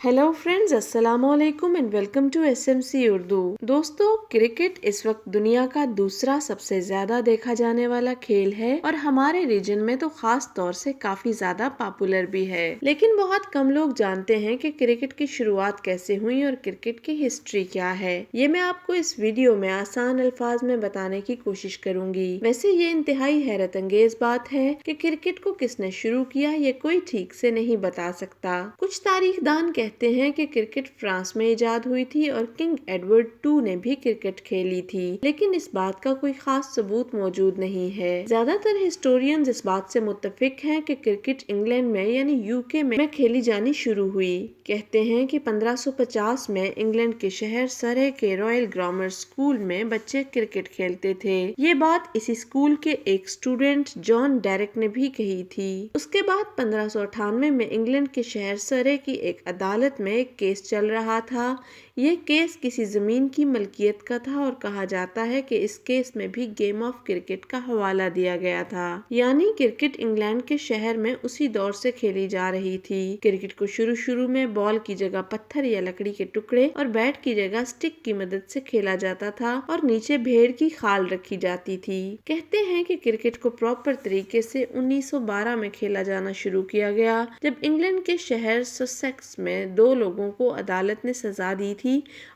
Hello friends, अस्सलाम वालेकुम and welcome to SMC Urdu. दोस्तों, क्रिकेट इस वक्त दुनिया का दूसरा सबसे ज्यादा देखा जाने वाला खेल है और हमारे रीजन में तो खास तौर से काफी ज्यादा पॉपुलर भी है। लेकिन बहुत कम लोग जानते हैं कि क्रिकेट की शुरुआत कैसे हुई और क्रिकेट की हिस्ट्री क्या है। ये मैं आपको इस वीडियो में आसान अल्फाज में बताने की कोशिश करूंगी। वैसे ये इंतहाई हैरत अंगेज बात है कि क्रिकेट को किसने शुरू किया ये कोई ठीक से नहीं बता सकता। कुछ तारीखदान कहते हैं कि क्रिकेट फ्रांस में इजाद हुई थी और किंग एडवर्ड II ने भी क्रिकेट खेली थी, लेकिन इस बात का कोई खास सबूत मौजूद नहीं है। ज्यादातर हिस्टोरियंस इस बात से मुत्तफिक हैं कि क्रिकेट इंग्लैंड में यानी यूके में खेली जानी शुरू हुई। कहते हैं कि 1550 में इंग्लैंड के शहर सरे के रॉयल ग्रामर स्कूल में बच्चे क्रिकेट खेलते थे। ये बात इसी स्कूल के एक स्टूडेंट जॉन डेरेक ने भी कही थी। उसके बाद 1598 में इंग्लैंड के शहर सरे की एक अदालत में एक केस चल रहा था। यह केस किसी जमीन की मलकियत का था और कहा जाता है कि इस केस में भी गेम ऑफ क्रिकेट का हवाला दिया गया था, यानी क्रिकेट इंग्लैंड के शहर में उसी दौर से खेली जा रही थी। क्रिकेट को शुरू में बॉल की जगह पत्थर या लकड़ी के टुकड़े और बैट की जगह स्टिक की मदद से खेला जाता था और नीचे भेड़ की खाल रखी जाती थी। कहते हैं कि क्रिकेट को प्रॉपर तरीके से 1912 में खेला जाना शुरू किया गया, जब इंग्लैंड के शहर ससेक्स में 2 लोगों को अदालत ने सजा दी थी।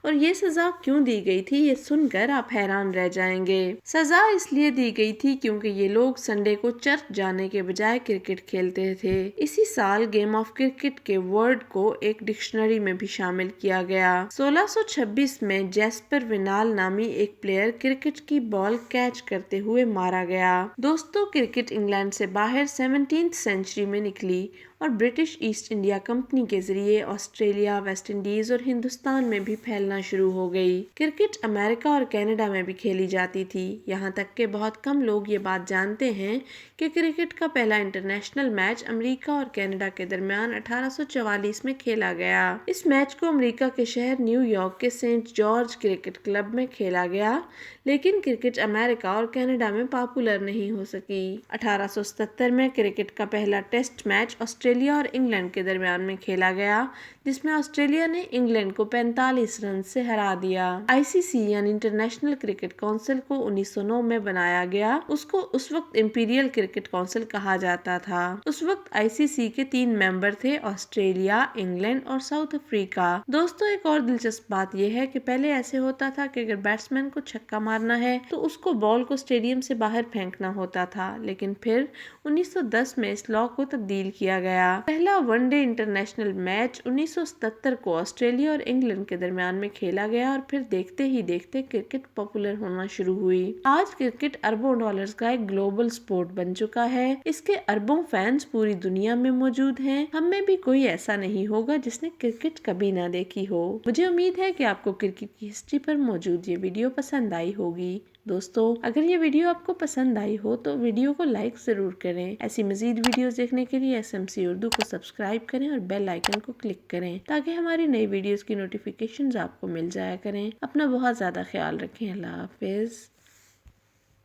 और ये सजा क्यों दी गई थी ये सुनकर आप हैरान रह जाएंगे। सजा इसलिए दी गई थी क्योंकि ये लोग संडे को चर्च जाने के बजाय क्रिकेट खेलते थे। इसी साल गेम ऑफ क्रिकेट के वर्ड को एक डिक्शनरी में भी शामिल किया गया। 1626 में जैस्पर विनाल नामी एक प्लेयर क्रिकेट की बॉल कैच करते हुए मारा गया। दोस्तों, क्रिकेट इंग्लैंड से बाहर 17th सेंचुरी में निकली और ब्रिटिश ईस्ट इंडिया कंपनी के जरिए ऑस्ट्रेलिया, वेस्ट इंडीज और हिंदुस्तान में भी फैलना शुरू हो गई। क्रिकेट अमेरिका और कनाडा में भी खेली जाती थी। यहाँ तक के बहुत कम लोग ये बात जानते हैं कि क्रिकेट का पहला इंटरनेशनल मैच अमेरिका और कनाडा के दरमियान 1844 में खेला गया। इस मैच को अमेरिका के शहर न्यूयॉर्क के सेंट जॉर्ज क्रिकेट क्लब में खेला गया, लेकिन क्रिकेट अमेरिका और कनाडा में पॉपुलर नहीं हो सकी। 1877 में क्रिकेट का पहला टेस्ट मैच ऑस्ट्रेलिया और इंग्लैंड के दरमियान में खेला गया, जिसमें ऑस्ट्रेलिया ने इंग्लैंड को 45 रन से हरा दिया। आईसीसी यानी इंटरनेशनल क्रिकेट काउंसिल को 1909 में बनाया गया। उसको उस वक्त इंपीरियल क्रिकेट काउंसिल कहा जाता था। उस वक्त आईसीसी के 3 मेंबर थे, ऑस्ट्रेलिया, इंग्लैंड और साउथ अफ्रीका। दोस्तों, एक और दिलचस्प बात यह है कि पहले ऐसे होता था कि अगर बैट्समैन को छक्का मारना है तो उसको बॉल को स्टेडियम से बाहर फेंकना होता था, लेकिन फिर 1910 में इस लॉ को तब्दील किया गया। पहला वनडे इंटरनेशनल मैच 1977 को ऑस्ट्रेलिया और इंग्लैंड के दरमियान में खेला गया और फिर देखते ही देखते क्रिकेट पॉपुलर होना शुरू हुई। आज क्रिकेट अरबों डॉलर्स का एक ग्लोबल स्पोर्ट बन चुका है। इसके अरबों फैंस पूरी दुनिया में मौजूद हैं। हम में भी कोई ऐसा नहीं होगा जिसने क्रिकेट कभी ना देखी हो। मुझे उम्मीद है कि आपको क्रिकेट की हिस्ट्री पर मौजूद ये वीडियो पसंद आई होगी। दोस्तों, अगर ये वीडियो आपको पसंद आई हो तो वीडियो को लाइक जरूर करें। ऐसी मजीद वीडियोस देखने के लिए एसएमसी उर्दू को सब्सक्राइब करें और बेल आइकन को क्लिक करें ताकि हमारी नई वीडियोस की नोटिफिकेशंस आपको मिल जाया करें। अपना बहुत ज्यादा ख्याल रखें। अल्लाह हाफिज।